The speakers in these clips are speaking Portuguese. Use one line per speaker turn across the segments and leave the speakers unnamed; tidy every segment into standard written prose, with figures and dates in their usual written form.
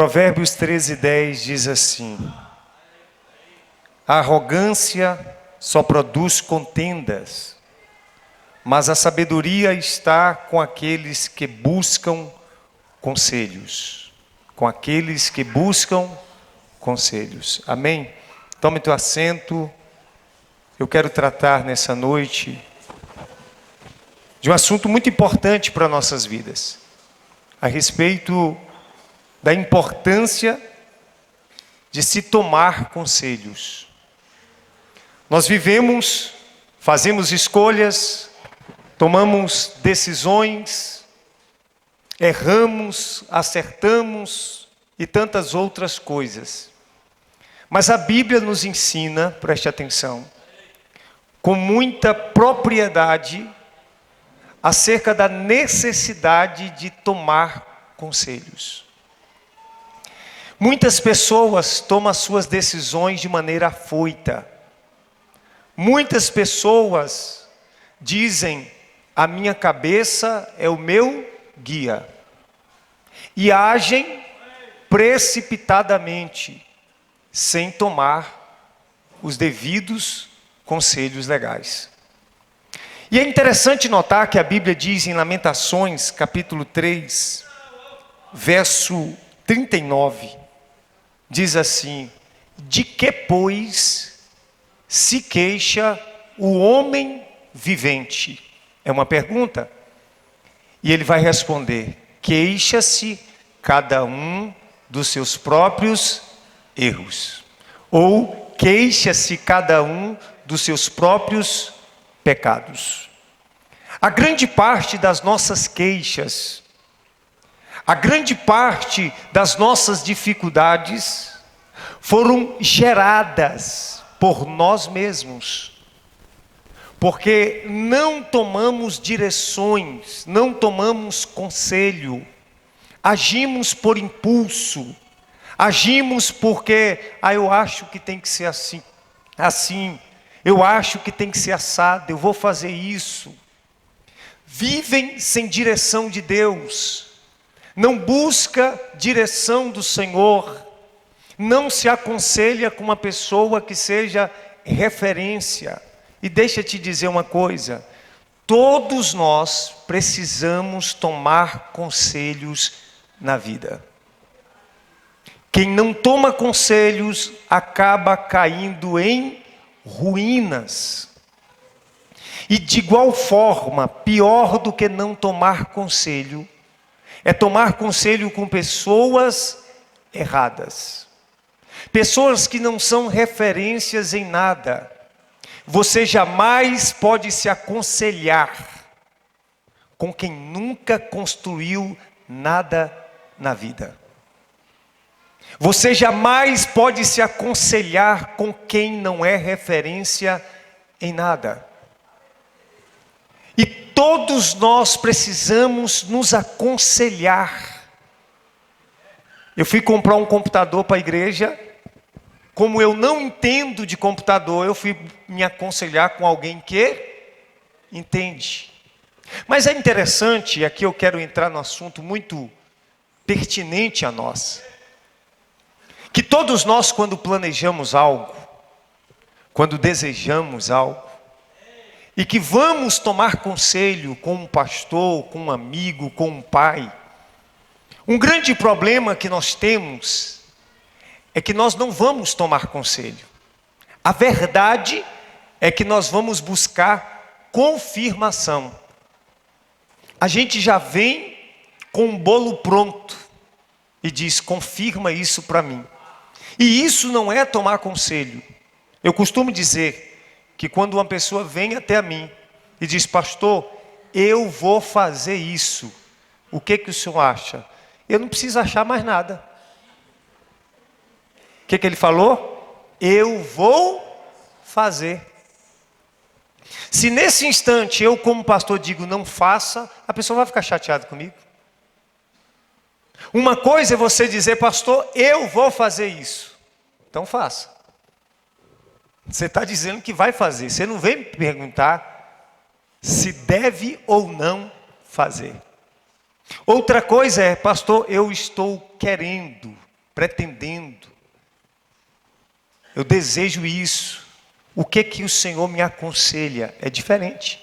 Provérbios 13:10 diz assim: a arrogância só produz contendas, mas a sabedoria está com aqueles que buscam conselhos. Com aqueles que buscam conselhos. Amém? Tome teu assento. Eu quero tratar nessa noite de um assunto muito importante para nossas vidas, a respeito da importância de se tomar conselhos. Nós vivemos, fazemos escolhas, tomamos decisões, erramos, acertamos e tantas outras coisas. Mas a Bíblia nos ensina, preste atenção, com muita propriedade, acerca da necessidade de tomar conselhos. Muitas pessoas tomam as suas decisões de maneira afoita. Muitas pessoas dizem: a minha cabeça é o meu guia. E agem precipitadamente, sem tomar os devidos conselhos legais. E é interessante notar que a Bíblia diz em Lamentações, capítulo 3, verso 39, diz assim: de que, pois, se queixa o homem vivente? É uma pergunta. E ele vai responder: queixa-se cada um dos seus próprios erros. Ou queixa-se cada um dos seus próprios pecados. A grande parte das nossas queixas, a grande parte das nossas dificuldades foram geradas por nós mesmos. Porque não tomamos direções, não tomamos conselho, agimos por impulso, agimos porque, eu acho que tem que ser assim, eu acho que tem que ser assado, eu vou fazer isso. Vivem sem direção de Deus, não busca direção do Senhor, não se aconselha com uma pessoa que seja referência. E deixa eu te dizer uma coisa, todos nós precisamos tomar conselhos na vida. Quem não toma conselhos acaba caindo em ruínas. E de igual forma, pior do que não tomar conselho, é tomar conselho com pessoas erradas. Pessoas que não são referências em nada. Você jamais pode se aconselhar com quem nunca construiu nada na vida. Você jamais pode se aconselhar com quem não é referência em nada. E todos nós precisamos nos aconselhar. Eu fui comprar um computador para a igreja. Como eu não entendo de computador, eu fui me aconselhar com alguém que entende. Mas é interessante, e aqui eu quero entrar no assunto muito pertinente a nós, que todos nós, quando planejamos algo, quando desejamos algo, e que vamos tomar conselho com um pastor, com um amigo, com um pai, um grande problema que nós temos é que nós não vamos tomar conselho. A verdade é que nós vamos buscar confirmação. A gente já vem com um bolo pronto e diz: confirma isso para mim. E isso não é tomar conselho. Eu costumo dizer que quando uma pessoa vem até a mim e diz: pastor, eu vou fazer isso, o que o senhor acha? Eu não preciso achar mais nada. O que ele falou? Eu vou fazer. Se nesse instante eu, como pastor, digo não faça, a pessoa vai ficar chateada comigo. Uma coisa é você dizer: pastor, eu vou fazer isso. Então faça. Você está dizendo que vai fazer. Você não vem me perguntar se deve ou não fazer. Outra coisa é: pastor, eu estou querendo. pretendendo. Eu desejo isso. O que o Senhor me aconselha é diferente.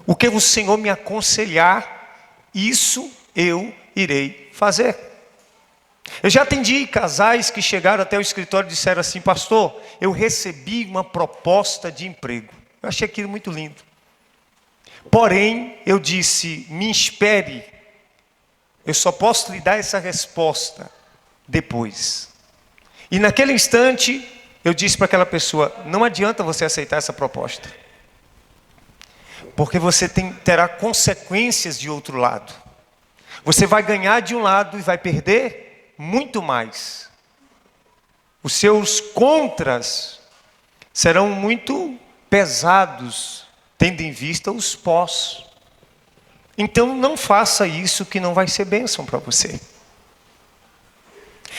O que o Senhor me aconselhar, isso eu irei fazer. Eu já atendi casais que chegaram até o escritório e disseram assim: pastor, eu recebi uma proposta de emprego. Eu achei aquilo muito lindo. Porém, eu disse: me espere. Eu só posso lhe dar essa resposta depois. E naquele instante, eu disse para aquela pessoa: não adianta você aceitar essa proposta. Porque você terá consequências de outro lado. Você vai ganhar de um lado e vai perder muito mais. Os seus contras serão muito pesados, tendo em vista os pós. Então não faça isso, que não vai ser bênção para você.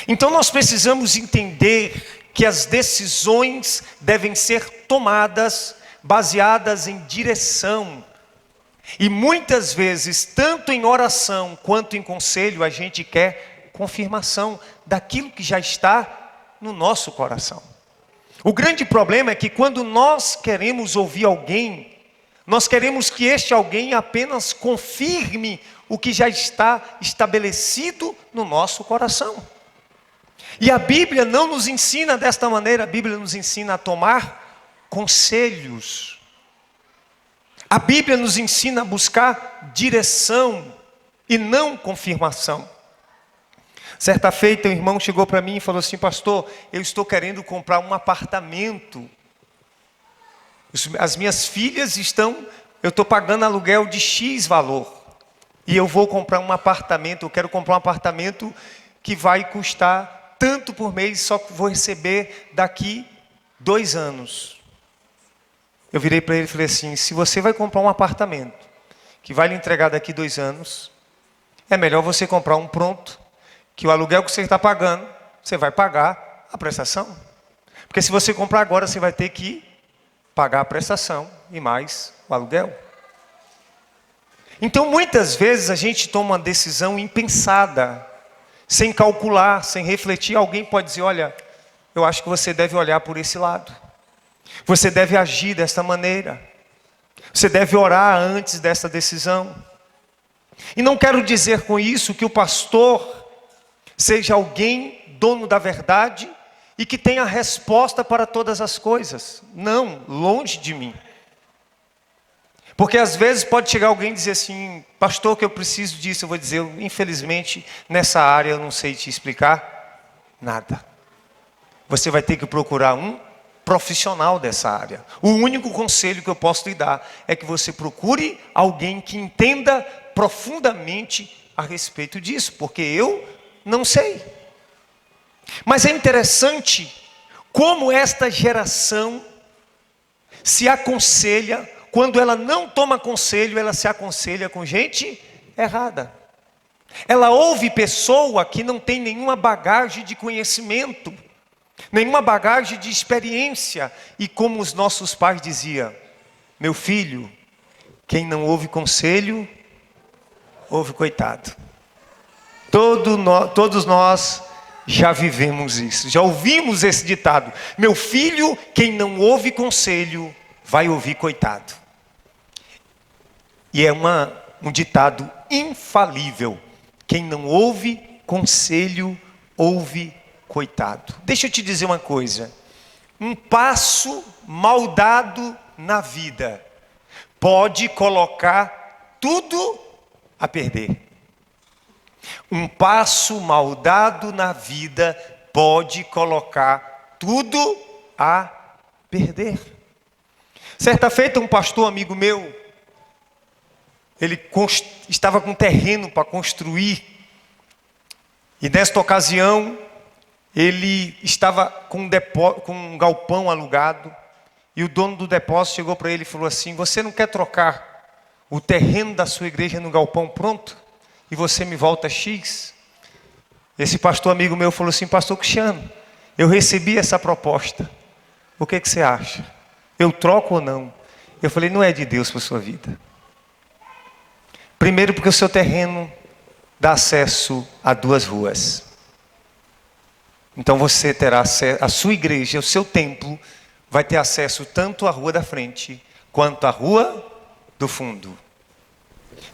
Então nós precisamos entender que as decisões devem ser tomadas baseadas em direção. E muitas vezes, tanto em oração quanto em conselho, a gente quer confirmação daquilo que já está no nosso coração. O grande problema é que quando nós queremos ouvir alguém, nós queremos que este alguém apenas confirme o que já está estabelecido no nosso coração. E a Bíblia não nos ensina desta maneira. A Bíblia nos ensina a tomar conselhos. A Bíblia nos ensina a buscar direção e não confirmação. Certa feita, um irmão chegou para mim e falou assim: pastor, eu estou querendo comprar um apartamento. As minhas filhas eu estou pagando aluguel de X valor. E eu vou comprar um apartamento, eu quero comprar um apartamento que vai custar tanto por mês, só que vou receber daqui 2 anos. Eu virei para ele e falei assim: se você vai comprar um apartamento que vai lhe entregar daqui 2 anos, é melhor você comprar um pronto, que o aluguel que você está pagando, você vai pagar a prestação. Porque se você comprar agora, você vai ter que pagar a prestação e mais o aluguel. Então muitas vezes a gente toma uma decisão impensada, sem calcular, sem refletir. Alguém pode dizer: olha, eu acho que você deve olhar por esse lado. Você deve agir desta maneira. Você deve orar antes dessa decisão. E não quero dizer com isso que o pastor seja alguém dono da verdade e que tenha resposta para todas as coisas. Não, longe de mim. Porque às vezes pode chegar alguém e dizer assim: pastor, que eu preciso disso. Eu vou dizer: infelizmente, nessa área eu não sei te explicar nada. Você vai ter que procurar um profissional dessa área. O único conselho que eu posso lhe dar é que você procure alguém que entenda profundamente a respeito disso, porque eu não sei. Mas é interessante como esta geração se aconselha. Quando ela não toma conselho, ela se aconselha com gente errada. Ela ouve pessoa que não tem nenhuma bagagem de conhecimento, nenhuma bagagem de experiência. E como os nossos pais diziam: meu filho, quem não ouve conselho, ouve coitado. Todos nós já vivemos isso, já ouvimos esse ditado: meu filho, quem não ouve conselho, vai ouvir coitado. E é um ditado infalível: quem não ouve conselho, ouve coitado. Deixa eu te dizer uma coisa: um passo mal dado na vida pode colocar tudo a perder. Um passo mal dado na vida pode colocar tudo a perder. Certa feita, um pastor amigo meu, ele estava com terreno para construir. E nesta ocasião, ele estava com um galpão alugado. E o dono do depósito chegou para ele e falou assim: você não quer trocar o terreno da sua igreja no galpão pronto? E você me volta X? Esse pastor amigo meu falou assim: pastor Cristiano, eu recebi essa proposta. O que você acha? Eu troco ou não? Eu falei: não é de Deus para a sua vida. Primeiro, porque o seu terreno dá acesso a 2 ruas. Então você terá acesso, a sua igreja, o seu templo, vai ter acesso tanto à rua da frente, quanto à rua do fundo.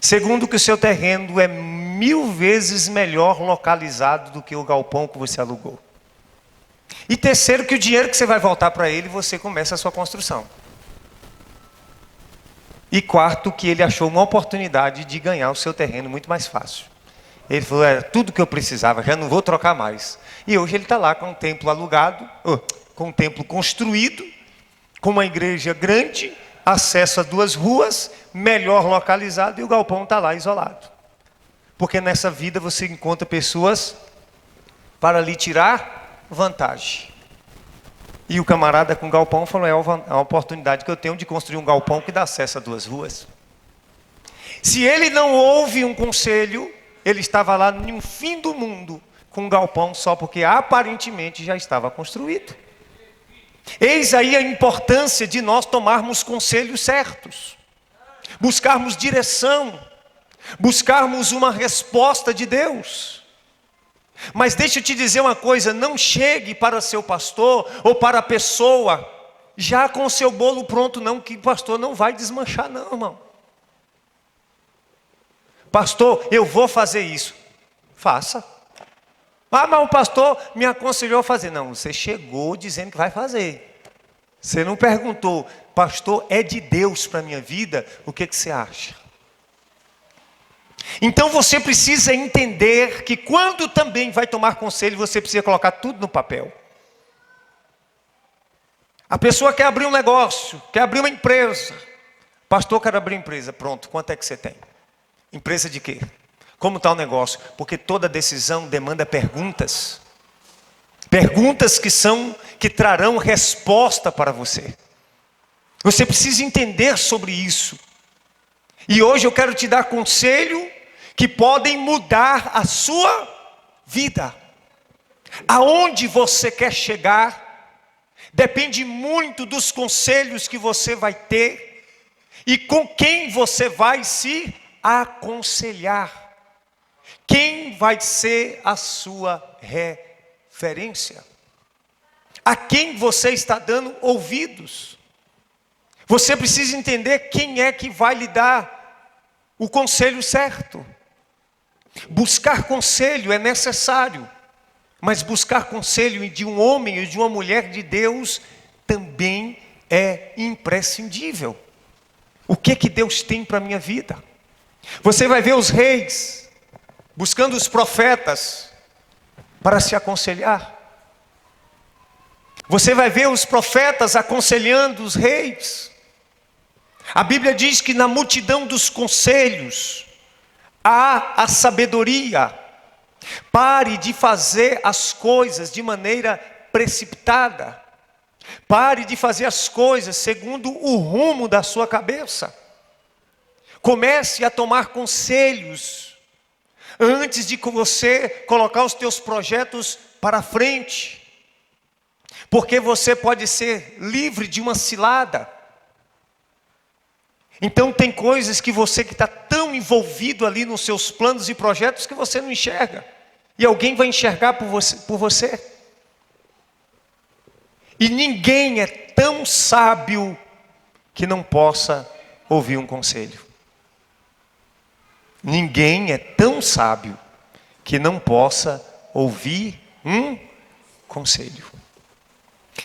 Segundo, que o seu terreno é 1000 vezes melhor localizado do que o galpão que você alugou. E terceiro, que o dinheiro que você vai voltar para ele, você começa a sua construção. E quarto, que ele achou uma oportunidade de ganhar o seu terreno muito mais fácil. Ele falou, era tudo que eu precisava, já não vou trocar mais. E hoje ele está lá com um templo alugado, com um templo construído, com uma igreja grande, acesso a 2 ruas, melhor localizado, e o galpão está lá isolado. Porque nessa vida você encontra pessoas para lhe tirar vantagem. E o camarada com o galpão falou, é a oportunidade que eu tenho de construir um galpão que dá acesso a 2 ruas. Se ele não ouve um conselho, ele estava lá no fim do mundo, com um galpão só porque aparentemente já estava construído. Eis aí a importância de nós tomarmos conselhos certos, buscarmos direção, buscarmos uma resposta de Deus. Mas deixa eu te dizer uma coisa, não chegue para seu pastor ou para a pessoa já com o seu bolo pronto não, que o pastor não vai desmanchar não, irmão. Pastor, eu vou fazer isso. Faça. Ah, mas o pastor me aconselhou a fazer. Não, você chegou dizendo que vai fazer. Você não perguntou, pastor, é de Deus para a minha vida? O que você acha? Então você precisa entender que quando também vai tomar conselho, você precisa colocar tudo no papel. A pessoa quer abrir um negócio, quer abrir uma empresa. Pastor, quero abrir empresa. Pronto, quanto é que você tem? Empresa de quê? Como está o negócio? Porque toda decisão demanda perguntas. Perguntas que trarão resposta para você. Você precisa entender sobre isso. E hoje eu quero te dar conselho que podem mudar a sua vida. Aonde você quer chegar, depende muito dos conselhos que você vai ter e com quem você vai se aconselhar. Quem vai ser a sua referência? A quem você está dando ouvidos? Você precisa entender quem é que vai lhe dar o conselho certo. Buscar conselho é necessário, mas buscar conselho de um homem e de uma mulher de Deus também é imprescindível. O que Deus tem para a minha vida? Você vai ver os reis buscando os profetas para se aconselhar. Você vai ver os profetas aconselhando os reis. A Bíblia diz que na multidão dos conselhos há a sabedoria. Pare de fazer as coisas de maneira precipitada. Pare de fazer as coisas segundo o rumo da sua cabeça. Comece a tomar conselhos antes de você colocar os teus projetos para frente. Porque você pode ser livre de uma cilada. Então tem coisas que você que está tão envolvido ali nos seus planos e projetos que você não enxerga. E alguém vai enxergar por você. E ninguém é tão sábio que não possa ouvir um conselho. Ninguém é tão sábio que não possa ouvir um conselho.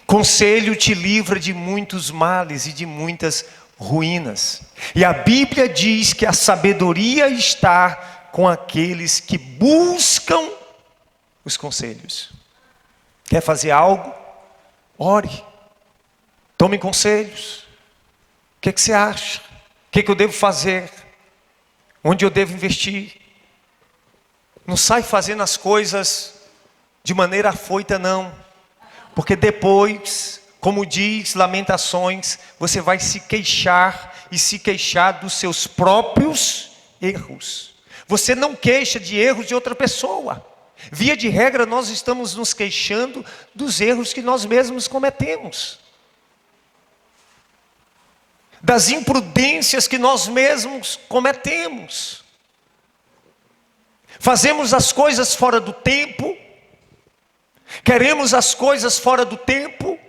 Conselho te livra de muitos males e de muitas ruínas. E a Bíblia diz que a sabedoria está com aqueles que buscam os conselhos. Quer fazer algo? Ore. Tome conselhos. O que você acha? O que eu devo fazer? Onde eu devo investir? Não sai fazendo as coisas de maneira afoita, não. Porque depois, como diz Lamentações, você vai se queixar e se queixar dos seus próprios erros. Você não queixa de erros de outra pessoa. Via de regra, nós estamos nos queixando dos erros que nós mesmos cometemos. Das imprudências que nós mesmos cometemos. Fazemos as coisas fora do tempo. Queremos as coisas fora do tempo,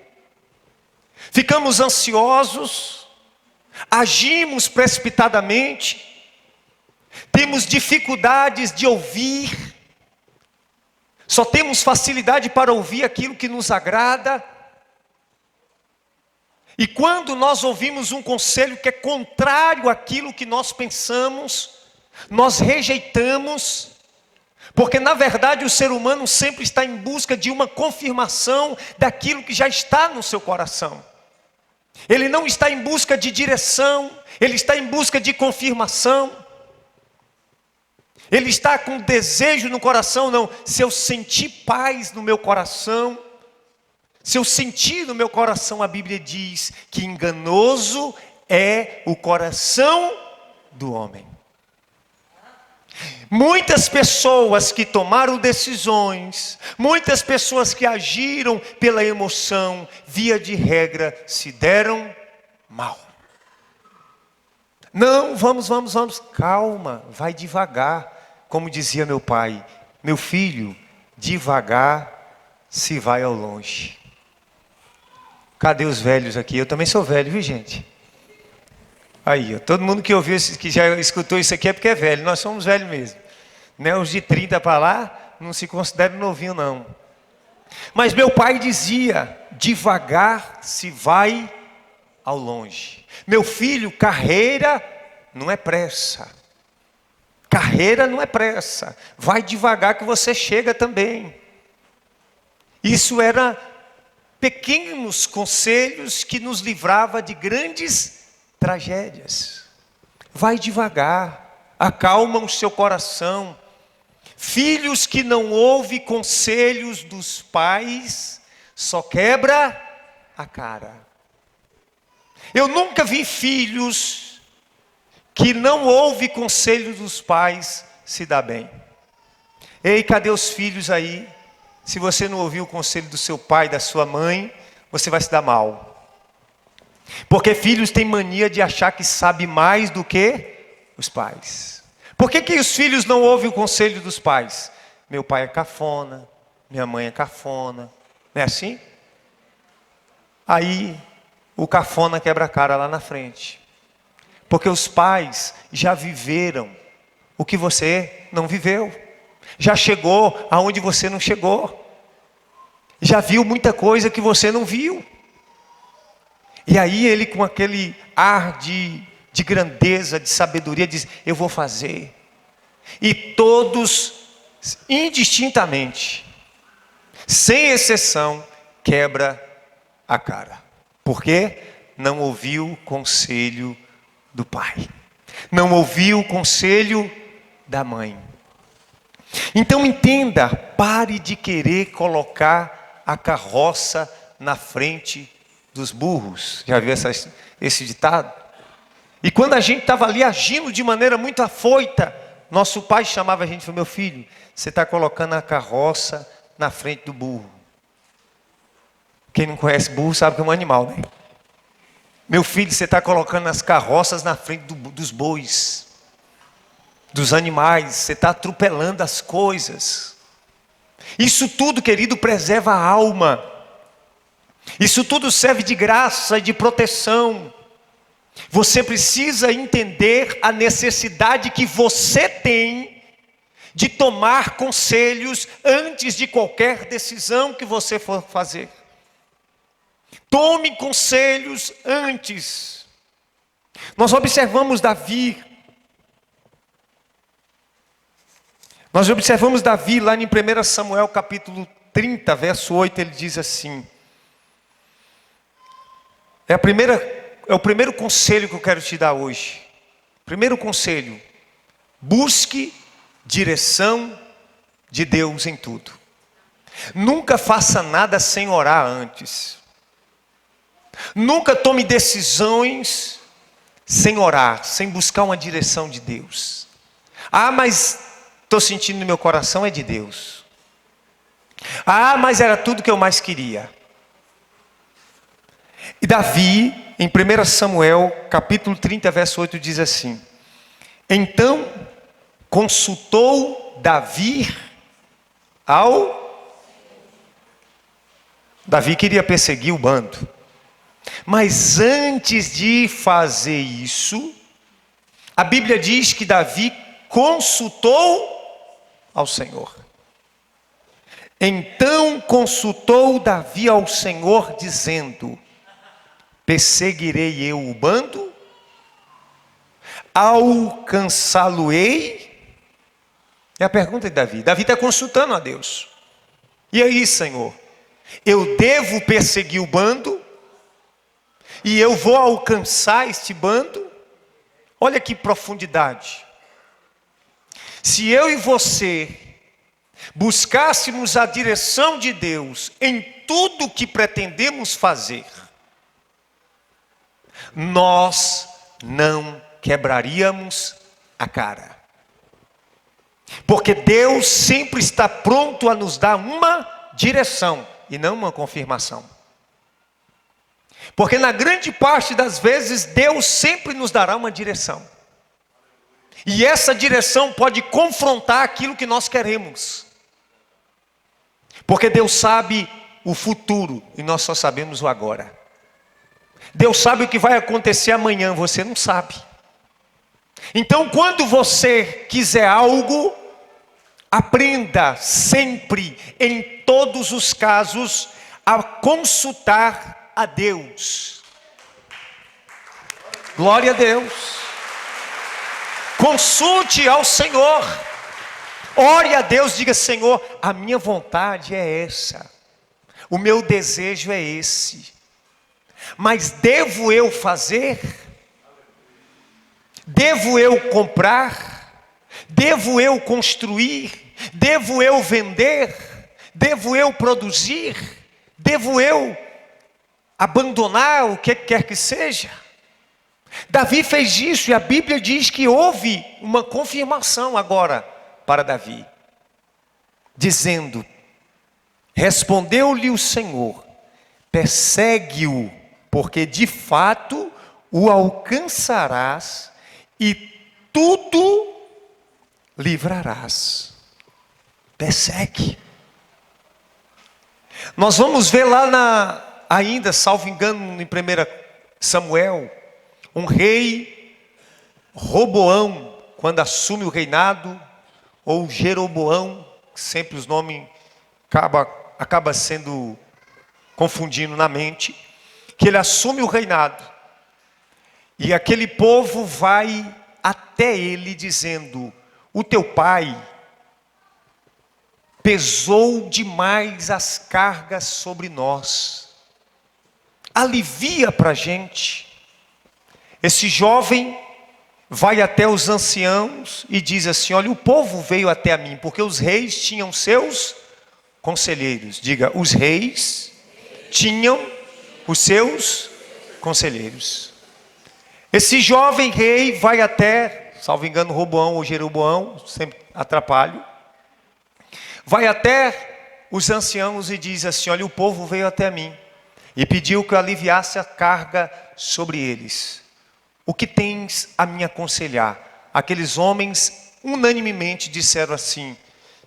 ficamos ansiosos, agimos precipitadamente, temos dificuldades de ouvir, só temos facilidade para ouvir aquilo que nos agrada. E quando nós ouvimos um conselho que é contrário àquilo que nós pensamos, nós rejeitamos, porque na verdade o ser humano sempre está em busca de uma confirmação daquilo que já está no seu coração. Ele não está em busca de direção, ele está em busca de confirmação. Ele está com desejo no coração, não. Se eu sentir paz no meu coração, se eu sentir no meu coração, a Bíblia diz que enganoso é o coração do homem. Muitas pessoas que tomaram decisões, muitas pessoas que agiram pela emoção, via de regra, se deram mal. Não, vamos, calma, vai devagar. Como dizia meu pai, meu filho, devagar se vai ao longe. Cadê os velhos aqui? Eu também sou velho, viu, gente? Aí, ó, todo mundo que ouviu, que já escutou isso aqui é porque é velho. Nós somos velhos mesmo. Né? Os de 30 para lá não se consideram novinho, não. Mas meu pai dizia, devagar se vai ao longe. Meu filho, carreira não é pressa. Carreira não é pressa. Vai devagar que você chega também. Isso era pequenos conselhos que nos livrava de grandes tragédias. Vai devagar, acalma o seu coração. Filhos que não ouvem conselhos dos pais, só quebra a cara. Eu nunca vi filhos que não ouvem conselhos dos pais se dar bem. Ei, cadê os filhos aí? Se você não ouviu o conselho do seu pai, da sua mãe, você vai se dar mal. Porque filhos têm mania de achar que sabe mais do que os pais. Por que os filhos não ouvem o conselho dos pais? Meu pai é cafona, minha mãe é cafona. Não é assim? Aí o cafona quebra a cara lá na frente. Porque os pais já viveram o que você não viveu. Já chegou aonde você não chegou. Já viu muita coisa que você não viu. E aí ele, com aquele ar de grandeza, de sabedoria, diz, eu vou fazer. E todos, indistintamente, sem exceção, quebra a cara. Por quê? Não ouviu o conselho do pai. Não ouviu o conselho da mãe. Então entenda, pare de querer colocar a carroça na frente dos burros. Já viu esse ditado? E quando a gente estava ali agindo de maneira muito afoita, nosso pai chamava a gente e falou, meu filho, você está colocando a carroça na frente do burro. Quem não conhece burro sabe que é um animal, né? Meu filho, você está colocando as carroças na frente dos bois, dos animais, você está atropelando as coisas. Isso tudo, querido, preserva a alma. Isso tudo serve de graça e de proteção. Você precisa entender a necessidade que você tem de tomar conselhos antes de qualquer decisão que você for fazer. Tome conselhos antes. Nós observamos Davi. Nós observamos Davi lá em 1 Samuel capítulo 30, verso 8, ele diz assim. É o primeiro conselho que eu quero te dar hoje. Primeiro conselho. Busque direção de Deus em tudo. Nunca faça nada sem orar antes. Nunca tome decisões sem orar, sem buscar uma direção de Deus. Ah, mas estou sentindo no meu coração é de Deus. Ah, mas era tudo que eu mais queria. E Davi, em 1 Samuel, capítulo 30, verso 8, diz assim. Então, consultou Davi ao... Davi queria perseguir o bando. Mas antes de fazer isso, a Bíblia diz que Davi consultou ao Senhor. Então consultou Davi ao Senhor, dizendo: perseguirei eu o bando? Alcançá-lo-ei? É a pergunta de Davi. Davi está consultando a Deus. E aí, Senhor, eu devo perseguir o bando? E eu vou alcançar este bando? Olha que profundidade. Se eu e você buscássemos a direção de Deus em tudo que pretendemos fazer, nós não quebraríamos a cara. Porque Deus sempre está pronto a nos dar uma direção e não uma confirmação. Porque na grande parte das vezes Deus sempre nos dará uma direção. E essa direção pode confrontar aquilo que nós queremos. Porque Deus sabe o futuro e nós só sabemos o agora. Deus sabe o que vai acontecer amanhã, você não sabe. Então, quando você quiser algo, aprenda sempre, em todos os casos, a consultar a Deus. Glória a Deus. Consulte ao Senhor. Ore a Deus, diga: Senhor, a minha vontade é essa. O meu desejo é esse. Mas devo eu fazer? Devo eu comprar? Devo eu construir? Devo eu vender? Devo eu produzir? Devo eu abandonar o que quer que seja? Davi fez isso e a Bíblia diz que houve uma confirmação agora para Davi, dizendo: respondeu-lhe o Senhor, persegue-o, porque de fato o alcançarás e tudo livrarás. Persegue. Nós vamos ver lá ainda, salvo engano, em 1 Samuel, um rei, Roboão, quando assume o reinado, ou Jeroboão, sempre os nomes acaba sendo confundindo na mente, que ele assume o reinado, e aquele povo vai até ele dizendo: o teu pai pesou demais as cargas sobre nós, alivia para a gente. Esse jovem vai até os anciãos e diz assim: olha, o povo veio até a mim, porque os reis tinham seus conselheiros. Diga: os reis tinham os seus conselheiros. Esse jovem rei vai até, salvo engano, Roboão ou Jeroboão, sempre atrapalho, vai até os anciãos e diz assim: olha, o povo veio até mim e pediu que eu aliviasse a carga sobre eles. O que tens a me aconselhar? Aqueles homens unanimemente disseram assim: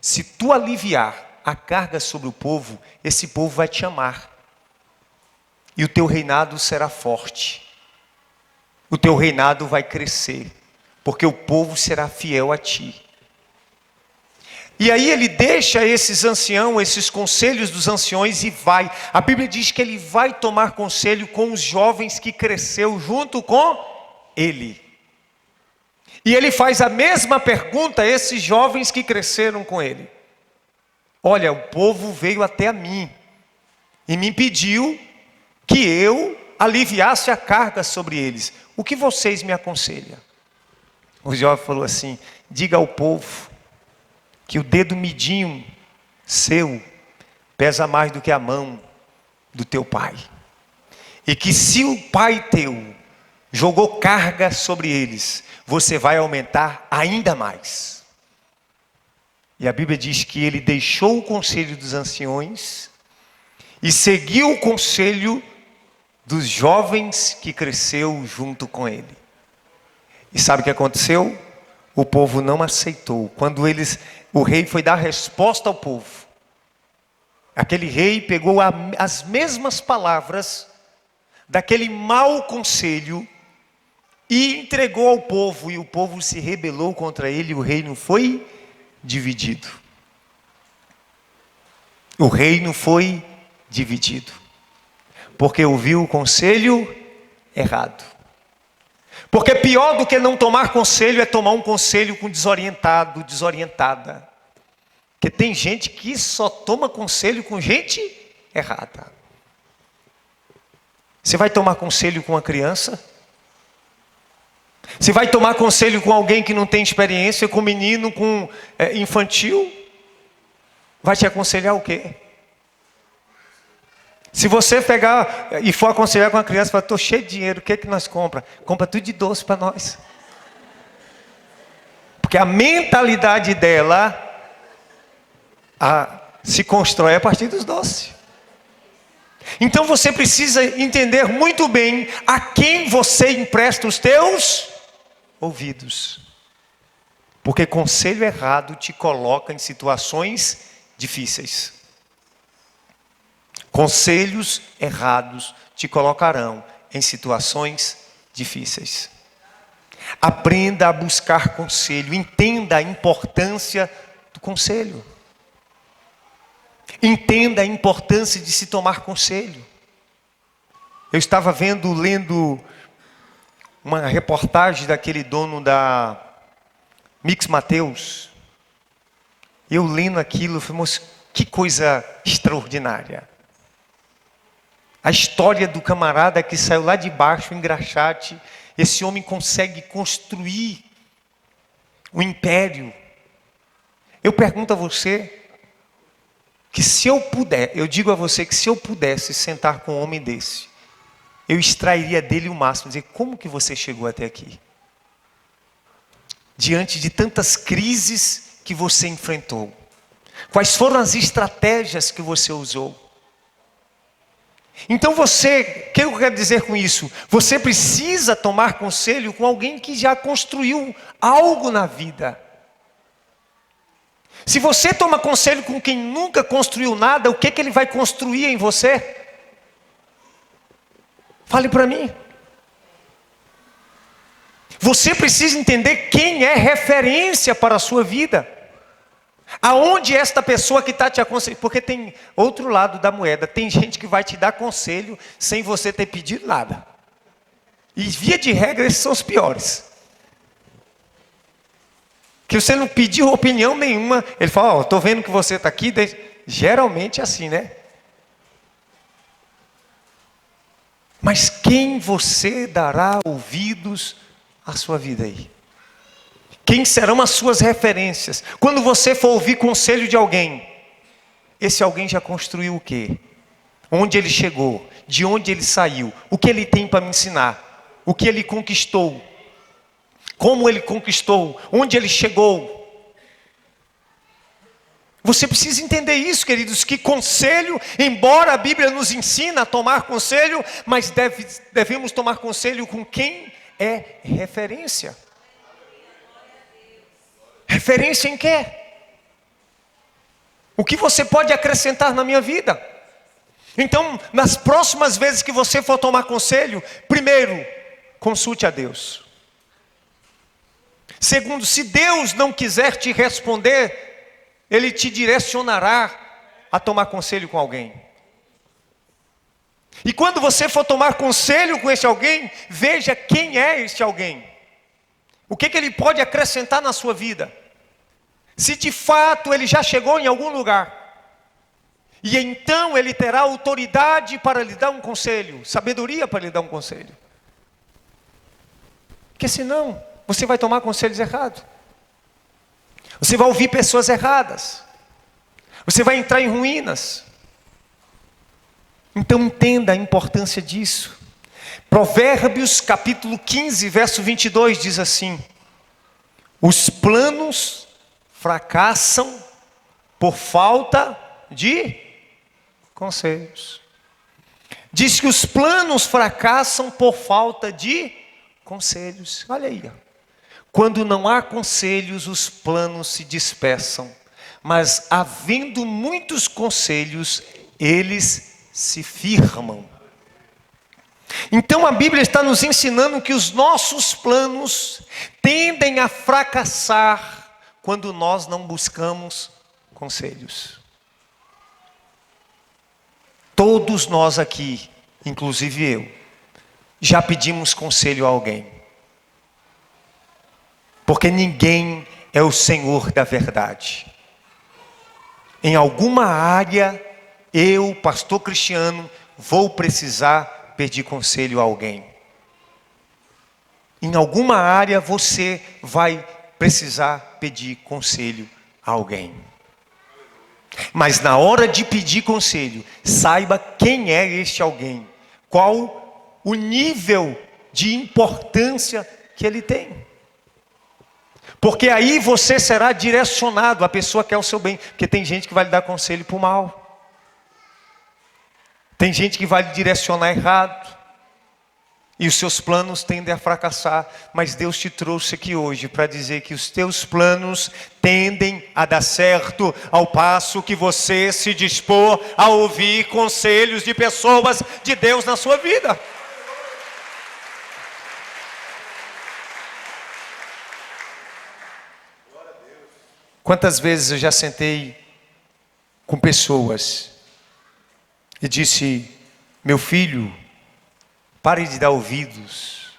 se tu aliviar a carga sobre o povo, esse povo vai te amar. E o teu reinado será forte. O teu reinado vai crescer, porque o povo será fiel a ti. E aí ele deixa esses anciãos, esses conselhos dos anciões e vai. A Bíblia diz que ele vai tomar conselho com os jovens que cresceu junto com ele. E ele faz a mesma pergunta a esses jovens que cresceram com ele: olha, o povo veio até a mim e me pediu que eu aliviasse a carga sobre eles. O que vocês me aconselham? O jovem falou assim: diga ao povo que o dedo midinho seu pesa mais do que a mão do teu pai. E que se o pai teu jogou carga sobre eles, você vai aumentar ainda mais. E a Bíblia diz que ele deixou o conselho dos anciões e seguiu o conselho dos jovens que cresceu junto com ele. E sabe o que aconteceu? O povo não aceitou. Quando o rei foi dar resposta ao povo, Aquele rei pegou as mesmas palavras daquele mau conselho e entregou ao povo, e o povo se rebelou contra ele, e o reino foi dividido. O reino foi dividido, porque ouviu o conselho errado. Porque pior do que não tomar conselho é tomar um conselho com desorientado, desorientada. Porque tem gente que só toma conselho com gente errada. Você vai tomar conselho com uma criança? Você vai tomar conselho com alguém que não tem experiência, com menino, com infantil? Vai te aconselhar o quê? Se você pegar e for aconselhar com uma criança, fala, estou cheio de dinheiro, o que nós compra? Compra tudo de doce para nós. Porque a mentalidade dela se constrói a partir dos doces. Então você precisa entender muito bem a quem você empresta os teus ouvidos. Porque conselho errado te coloca em situações difíceis. Conselhos errados te colocarão em situações difíceis. Aprenda a buscar conselho. Entenda a importância do conselho. Entenda a importância de se tomar conselho. Eu estava lendo uma reportagem daquele dono da Mix Mateus. Eu lendo aquilo, eu falei, moço, que coisa extraordinária. A história do camarada que saiu lá de baixo, engraxate. Esse homem consegue construir um império. Eu pergunto a você, que se eu puder, eu digo a você que se eu pudesse sentar com um homem desse, eu extrairia dele o máximo, dizer, como que você chegou até aqui? Diante de tantas crises que você enfrentou. Quais foram as estratégias que você usou? Então o que eu quero dizer com isso? Você precisa tomar conselho com alguém que já construiu algo na vida. Se você toma conselho com quem nunca construiu nada, o que ele vai construir em você? Fale para mim. Você precisa entender quem é referência para a sua vida. Aonde esta pessoa que está te aconselhando, porque tem outro lado da moeda, tem gente que vai te dar conselho sem você ter pedido nada. E via de regra, esses são os piores. Que você não pediu opinião nenhuma, ele fala, estou vendo que você está aqui, geralmente é assim, né? Mas quem você dará ouvidos à sua vida aí? Quem serão as suas referências? Quando você for ouvir conselho de alguém, esse alguém já construiu o quê? Onde ele chegou? De onde ele saiu? O que ele tem para me ensinar? O que ele conquistou? Como ele conquistou? Onde ele chegou? Você precisa entender isso, queridos, que conselho, embora a Bíblia nos ensina a tomar conselho, mas devemos tomar conselho com quem é referência. Referência em quê? O que você pode acrescentar na minha vida? Então, nas próximas vezes que você for tomar conselho, primeiro, consulte a Deus. Segundo, se Deus não quiser te responder, Ele te direcionará a tomar conselho com alguém. E quando você for tomar conselho com esse alguém, veja quem é esse alguém. O que ele pode acrescentar na sua vida? Se de fato ele já chegou em algum lugar. E então ele terá autoridade para lhe dar um conselho, sabedoria para lhe dar um conselho. Porque senão, você vai tomar conselhos errados. Você vai ouvir pessoas erradas. Você vai entrar em ruínas. Então entenda a importância disso. Provérbios capítulo 15, verso 22 diz assim: os planos fracassam por falta de conselhos. Diz que os planos fracassam por falta de conselhos. Olha aí. Quando não há conselhos, os planos se dispersam. mas havendo muitos conselhos, eles se firmam. Então a Bíblia está nos ensinando que os nossos planos tendem a fracassar quando nós não buscamos conselhos. Todos nós aqui, inclusive eu, já pedimos conselho a alguém. Porque ninguém é o Senhor da verdade. Em alguma área, eu, pastor Cristiano, vou precisar pedir conselho a alguém. Em alguma área, você vai precisar pedir conselho a alguém. Mas na hora de pedir conselho, saiba quem é este alguém. Qual o nível de importância que ele tem. Porque aí você será direcionado, a pessoa quer o seu bem. Porque tem gente que vai lhe dar conselho para o mal. Tem gente que vai lhe direcionar errado. E os seus planos tendem a fracassar. Mas Deus te trouxe aqui hoje para dizer que os teus planos tendem a dar certo, ao passo que você se dispor a ouvir conselhos de pessoas de Deus na sua vida. Quantas vezes eu já sentei com pessoas e disse: meu filho, pare de dar ouvidos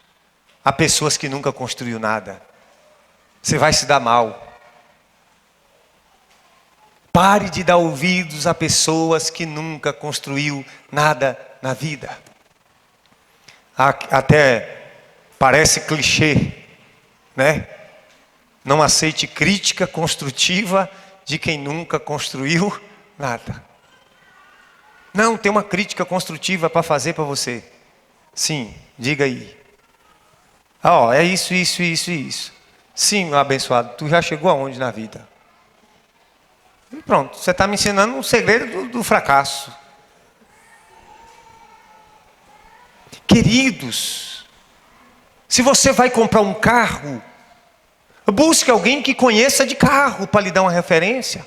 a pessoas que nunca construiu nada. Você vai se dar mal. Pare de dar ouvidos a pessoas que nunca construiu nada na vida. Até parece clichê, né? Não aceite crítica construtiva de quem nunca construiu nada. Não, tem uma crítica construtiva para fazer para você. Sim, diga aí. É isso. Sim, meu abençoado, tu já chegou aonde na vida? E pronto, você está me ensinando um segredo do fracasso. Queridos, se você vai comprar um carro, busque alguém que conheça de carro para lhe dar uma referência.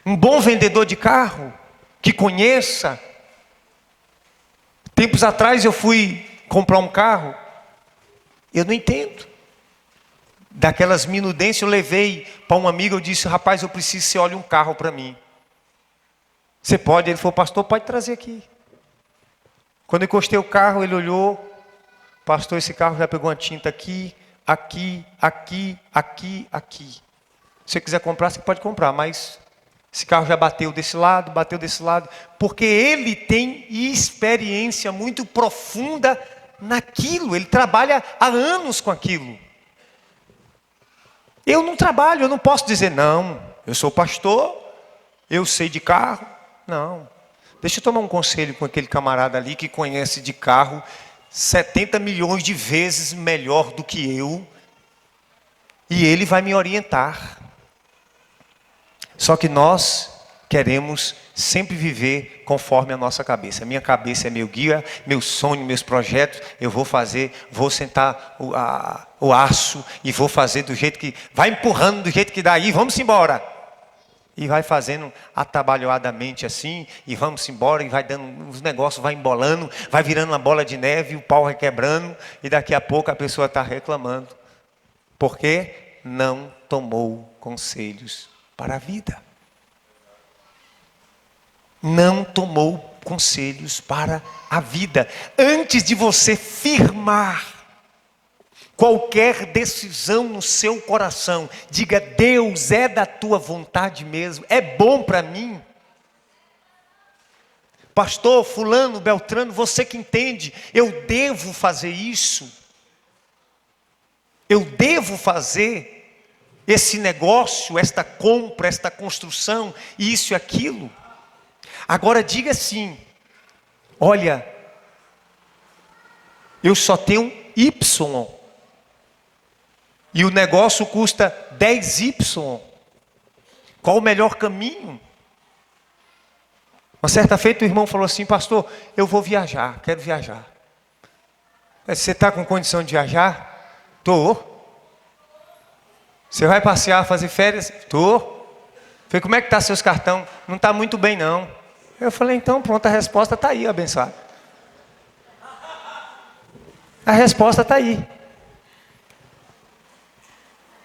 Um bom vendedor de carro, que conheça. Tempos atrás eu fui comprar um carro, eu não entendo. Daquelas minudências eu levei para um amigo, eu disse: rapaz, eu preciso que você olhe um carro para mim. Você pode? Ele falou: pastor, pode trazer aqui. Quando eu encostei o carro, ele olhou: pastor, esse carro já pegou uma tinta aqui. Se você quiser comprar, você pode comprar, mas esse carro já bateu desse lado, porque ele tem experiência muito profunda naquilo, ele trabalha há anos com aquilo. Eu não trabalho, eu não posso dizer: não, eu sou pastor, eu sei de carro. Não, deixa eu tomar um conselho com aquele camarada ali que conhece de carro 70 milhões de vezes melhor do que eu, e ele vai me orientar. Só que nós queremos sempre viver conforme a nossa cabeça. Minha cabeça é meu guia, meu sonho, meus projetos. Eu vou fazer, vou sentar o aço e vou fazer do jeito que... vai empurrando do jeito que dá aí, vamos embora. E vai fazendo atabalhoadamente assim, e vamos embora, e vai dando, os negócios vai embolando, vai virando uma bola de neve, o pau vai quebrando, e daqui a pouco a pessoa está reclamando. Porque não tomou conselhos para a vida. Não tomou conselhos para a vida. Antes de você firmar qualquer decisão no seu coração, diga: Deus, é da tua vontade mesmo? É bom para mim? Pastor, fulano, beltrano, você que entende, eu devo fazer isso? Eu devo fazer esse negócio, esta compra, esta construção, isso e aquilo? Agora diga assim: olha, eu só tenho Y, e o negócio custa 10Y. Qual o melhor caminho? Uma certa feita o irmão falou assim: pastor, eu vou viajar, quero viajar. Você está com condição de viajar? Estou. Você vai passear, fazer férias? Estou. Falei, como é que tá seus cartão? Não está muito bem, não. Eu falei, então pronto, a resposta está aí, abençoado. A resposta está aí.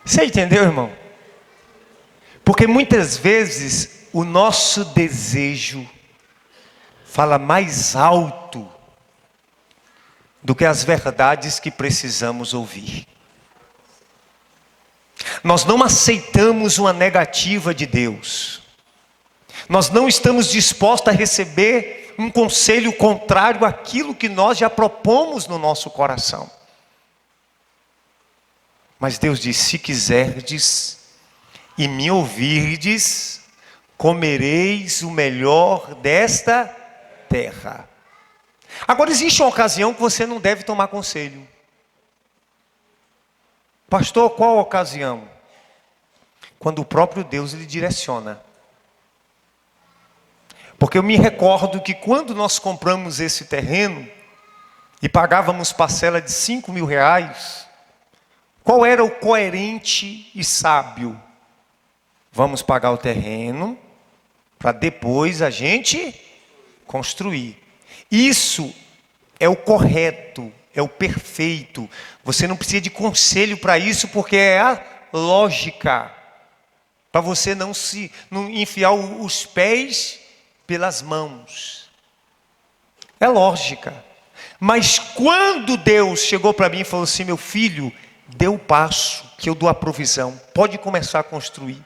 Você entendeu, irmão? Porque muitas vezes o nosso desejo fala mais alto do que as verdades que precisamos ouvir. Nós não aceitamos uma negativa de Deus. Nós não estamos dispostos a receber um conselho contrário àquilo que nós já propomos no nosso coração. Mas Deus diz, se quiserdes e me ouvirdes, comereis o melhor desta terra. Agora existe uma ocasião que você não deve tomar conselho. Pastor, qual ocasião? Quando o próprio Deus lhe direciona. Porque eu me recordo que quando nós compramos esse terreno e pagávamos parcela de 5 mil reais, qual era o coerente e sábio? Vamos pagar o terreno para depois a gente construir. Isso é o correto, é o perfeito. Você não precisa de conselho para isso, porque é a lógica. Para você não enfiar os pés pelas mãos. É lógica. Mas quando Deus chegou para mim e falou assim, meu filho, dê o passo que eu dou a provisão. Pode começar a construir.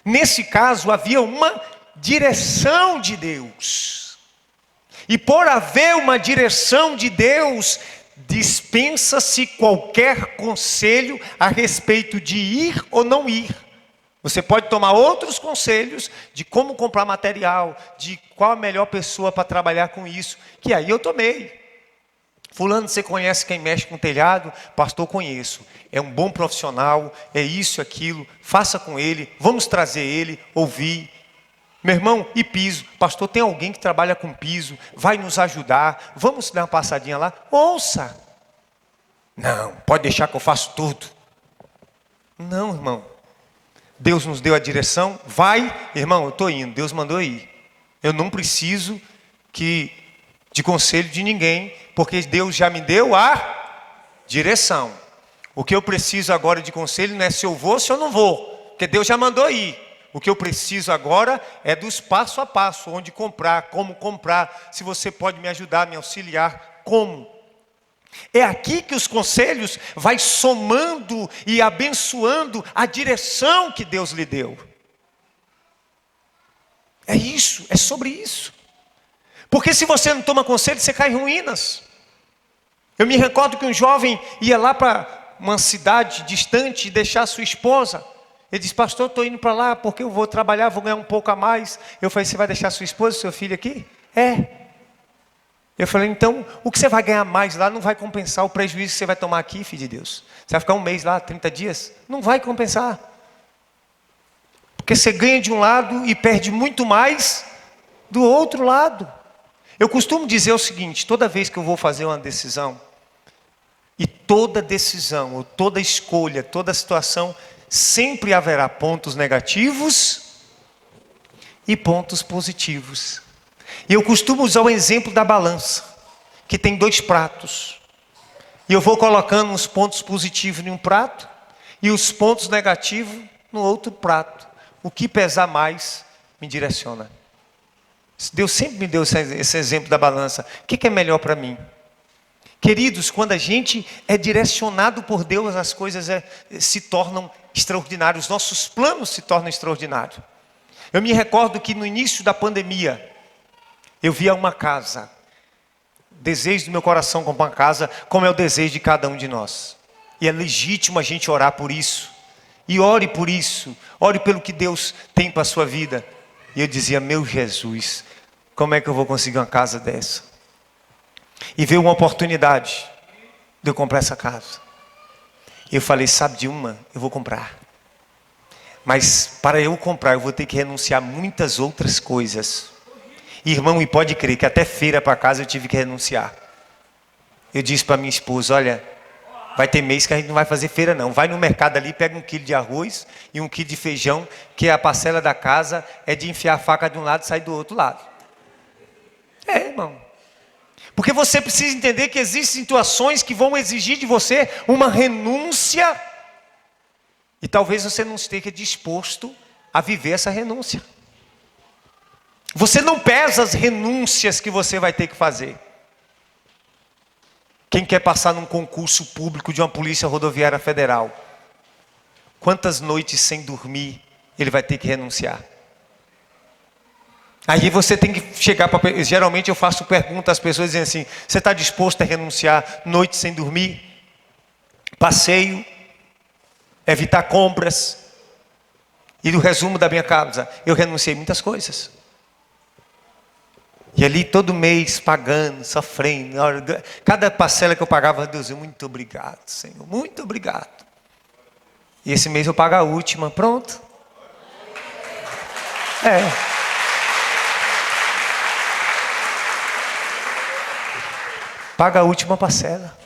Nesse caso havia uma direção de Deus. E por haver uma direção de Deus, dispensa-se qualquer conselho a respeito de ir ou não ir. Você pode tomar outros conselhos de como comprar material, de qual a melhor pessoa para trabalhar com isso, que aí eu tomei. Fulano, você conhece quem mexe com telhado? Pastor, conheço. É um bom profissional, é isso, aquilo. Faça com ele, vamos trazer ele, ouvir. Meu irmão, e piso? Pastor, tem alguém que trabalha com piso, vai nos ajudar. Vamos dar uma passadinha lá? Ouça. Não, pode deixar que eu faço tudo. Não, irmão. Deus nos deu a direção, vai, irmão, eu estou indo, Deus mandou ir. Eu não preciso de conselho de ninguém, porque Deus já me deu a direção. O que eu preciso agora de conselho não é se eu vou ou se eu não vou, porque Deus já mandou ir. O que eu preciso agora é dos passo a passo, onde comprar, como comprar, se você pode me ajudar, me auxiliar, como. É aqui que os conselhos vai somando e abençoando a direção que Deus lhe deu. É isso, é sobre isso. Porque se você não toma conselho, você cai em ruínas. Eu me recordo que um jovem ia lá para uma cidade distante deixar sua esposa. Ele disse, pastor, eu estou indo para lá porque eu vou trabalhar, vou ganhar um pouco a mais. Eu falei, você vai deixar sua esposa e seu filho aqui? É. Eu falei, então, o que você vai ganhar mais lá não vai compensar o prejuízo que você vai tomar aqui, filho de Deus. Você vai ficar um mês lá, 30 dias? Não vai compensar. Porque você ganha de um lado e perde muito mais do outro lado. Eu costumo dizer o seguinte, toda vez que eu vou fazer uma decisão, e toda decisão, ou toda escolha, toda situação, sempre haverá pontos negativos e pontos positivos. E eu costumo usar o exemplo da balança, que tem 2 pratos. E eu vou colocando os pontos positivos em um prato e os pontos negativos no outro prato. O que pesar mais me direciona. Deus sempre me deu esse exemplo da balança. O que é melhor para mim? Queridos, quando a gente é direcionado por Deus, as coisas se tornam extraordinárias. Os nossos planos se tornam extraordinários. Eu me recordo que no início da pandemia, eu via uma casa. Desejo do meu coração comprar uma casa, como é o desejo de cada um de nós. E é legítimo a gente orar por isso. E ore por isso. Ore pelo que Deus tem para a sua vida. E eu dizia, meu Jesus, como é que eu vou conseguir uma casa dessa? E veio uma oportunidade de eu comprar essa casa. E eu falei, sabe de uma? Eu vou comprar. Mas para eu comprar, eu vou ter que renunciar a muitas outras coisas. Irmão, e pode crer que até feira para casa eu tive que renunciar. Eu disse para minha esposa, olha, vai ter mês que a gente não vai fazer feira não. Vai no mercado ali, pega 1 quilo de arroz e 1 quilo de feijão, que a parcela da casa é de enfiar a faca de um lado e sair do outro lado. Irmão. Porque você precisa entender que existem situações que vão exigir de você uma renúncia. E talvez você não esteja disposto a viver essa renúncia. Você não pesa as renúncias que você vai ter que fazer. Quem quer passar num concurso público de uma polícia rodoviária federal, quantas noites sem dormir ele vai ter que renunciar? Aí você tem que chegar para... Geralmente eu faço pergunta às pessoas dizendo assim: você está disposto a renunciar noites sem dormir? Passeio? Evitar compras? E o resumo da minha casa: eu renunciei muitas coisas. E ali todo mês pagando, sofrendo. Cada parcela que eu pagava, Deus, muito obrigado, Senhor, muito obrigado. E esse mês eu pago a última, pronto. Paga a última parcela.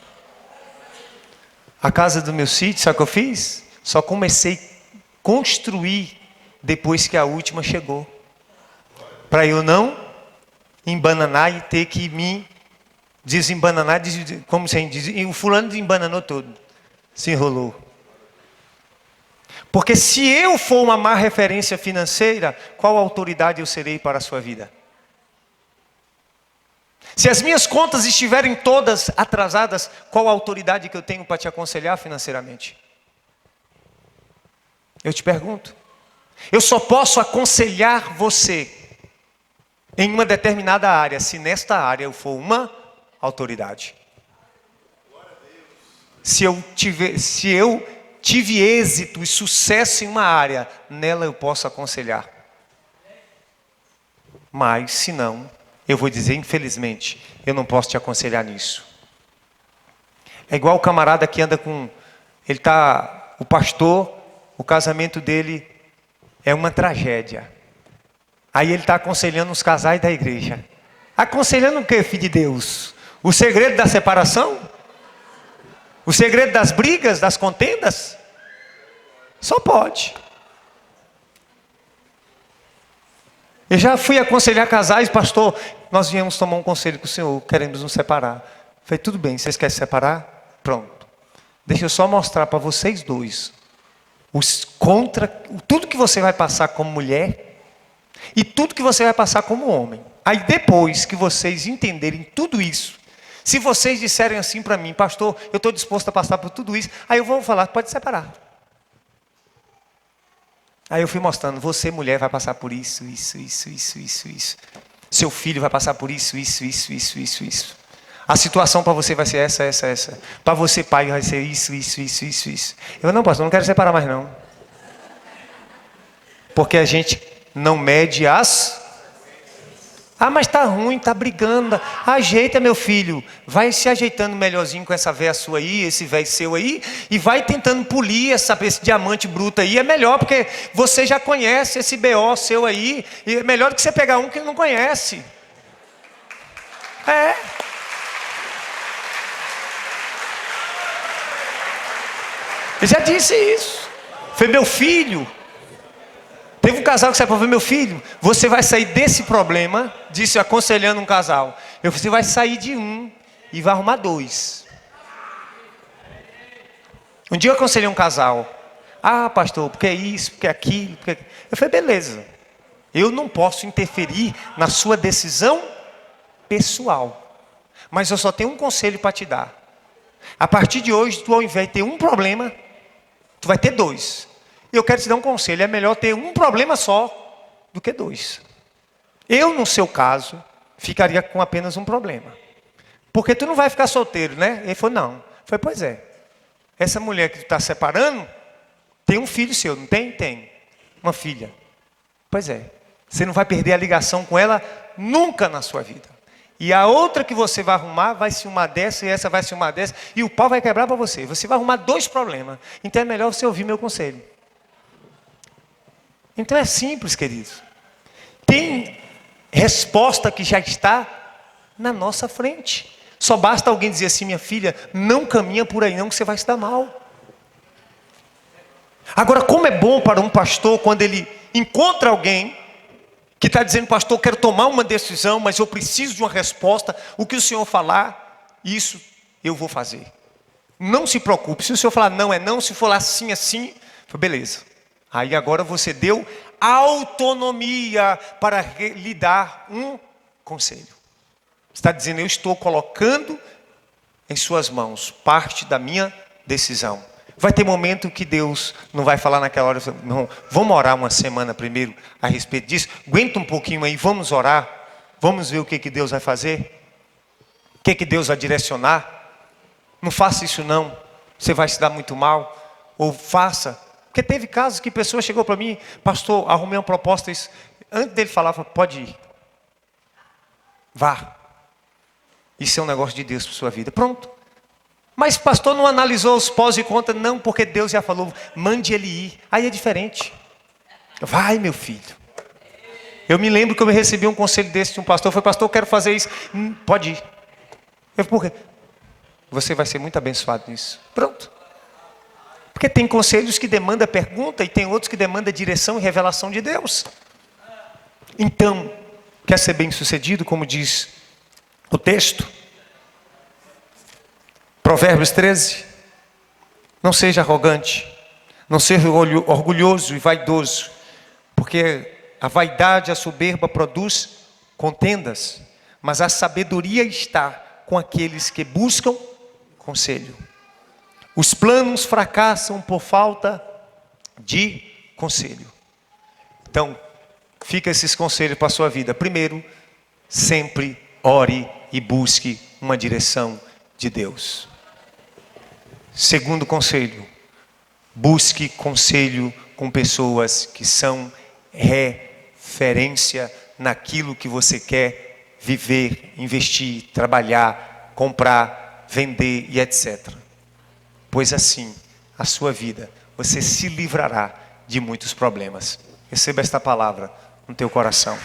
A casa do meu sítio, sabe o que eu fiz? Só comecei a construir depois que a última chegou. Para eu não embananar e ter que me desembananar, como se diz, e o fulano desembananou todo, se enrolou. Porque se eu for uma má referência financeira, qual autoridade eu serei para a sua vida? Se as minhas contas estiverem todas atrasadas, qual autoridade que eu tenho para te aconselhar financeiramente? Eu te pergunto. Eu só posso aconselhar você em uma determinada área, se nesta área eu for uma autoridade. Se eu tive êxito e sucesso em uma área, nela eu posso aconselhar. Mas, se não, eu vou dizer, infelizmente, eu não posso te aconselhar nisso. É igual o camarada que anda com... o pastor, o casamento dele é uma tragédia. Aí ele está aconselhando os casais da igreja. Aconselhando o quê, filho de Deus? O segredo da separação? O segredo das brigas, das contendas? Só pode. Eu já fui aconselhar casais, pastor, nós viemos tomar um conselho com o senhor, queremos nos separar. Falei, tudo bem, vocês querem se separar? Pronto. Deixa eu só mostrar para vocês dois tudo que você vai passar como mulher e tudo que você vai passar como homem. Aí depois que vocês entenderem tudo isso, se vocês disserem assim para mim, pastor, eu estou disposto a passar por tudo isso, aí eu vou falar, pode separar. Aí eu fui mostrando, você mulher vai passar por isso. Seu filho vai passar por isso. A situação para você vai ser essa. Para você pai vai ser isso. Eu não, pastor, não quero separar mais não. Porque a gente não mede as... mas tá ruim, tá brigando. Ajeita, meu filho. Vai se ajeitando melhorzinho com essa véia sua aí, esse véio seu aí, e vai tentando polir esse diamante bruto aí. É melhor, porque você já conhece esse BO seu aí. E é melhor do que você pegar um que não conhece. Eu já disse isso. Foi meu filho. Teve um casal que saiu para ver, meu filho, você vai sair desse problema, disse aconselhando um casal. Você vai sair de um e vai arrumar 2. Um dia eu aconselhei um casal. Pastor, porque é isso, porque é aquilo. Eu falei, beleza. Eu não posso interferir na sua decisão pessoal. Mas eu só tenho um conselho para te dar. A partir de hoje, tu ao invés de ter um problema, tu vai ter 2. E eu quero te dar um conselho, é melhor ter um problema só do que 2. Eu, no seu caso, ficaria com apenas um problema. Porque tu não vai ficar solteiro, né? Ele falou, não. Eu falei, pois é. Essa mulher que tu está separando, tem um filho seu, não tem? Tem. Uma filha. Pois é. Você não vai perder a ligação com ela nunca na sua vida. E a outra que você vai arrumar vai ser uma dessa, e essa vai ser uma dessa, e o pau vai quebrar para você. Você vai arrumar 2 problemas. Então é melhor você ouvir meu conselho. Então é simples, queridos. Tem resposta que já está na nossa frente. Só basta alguém dizer assim: minha filha, não caminha por aí não, que você vai se dar mal. Agora, como é bom para um pastor quando ele encontra alguém que está dizendo: pastor, quero tomar uma decisão, mas eu preciso de uma resposta. O que o senhor falar, isso eu vou fazer. Não se preocupe. Se o senhor falar não, é não. Se for assim, assim, beleza. Aí agora você deu autonomia para lhe dar um conselho. Você está dizendo: eu estou colocando em suas mãos parte da minha decisão. Vai ter momento que Deus não vai falar naquela hora: não, vamos orar uma semana primeiro a respeito disso. Aguenta um pouquinho aí, vamos orar. Vamos ver o que Deus vai fazer. O que Deus vai direcionar. Não faça isso não, você vai se dar muito mal. Ou faça. Porque teve casos que pessoa chegou para mim: pastor, arrumei uma proposta. Antes dele falar, pode ir. Vá. Isso é um negócio de Deus para a sua vida. Pronto. Mas pastor não analisou os pós e contras. Não, porque Deus já falou: mande ele ir. Aí é diferente. Vai, meu filho. Eu me lembro que eu recebi um conselho desse de um pastor. Foi: pastor, eu quero fazer isso. Pode ir. Eu: por quê? Você vai ser muito abençoado nisso. Pronto. Porque tem conselhos que demandam pergunta e tem outros que demandam direção e revelação de Deus. Então, quer ser bem sucedido, como diz o texto? Provérbios 13. Não seja arrogante, não seja orgulhoso e vaidoso, porque a vaidade, a soberba produz contendas, mas a sabedoria está com aqueles que buscam conselho. Os planos fracassam por falta de conselho. Então, fica esses conselhos para a sua vida. Primeiro, sempre ore e busque uma direção de Deus. Segundo conselho, busque conselho com pessoas que são referência naquilo que você quer viver, investir, trabalhar, comprar, vender e etc. Pois assim, a sua vida, você se livrará de muitos problemas. Receba esta palavra no teu coração.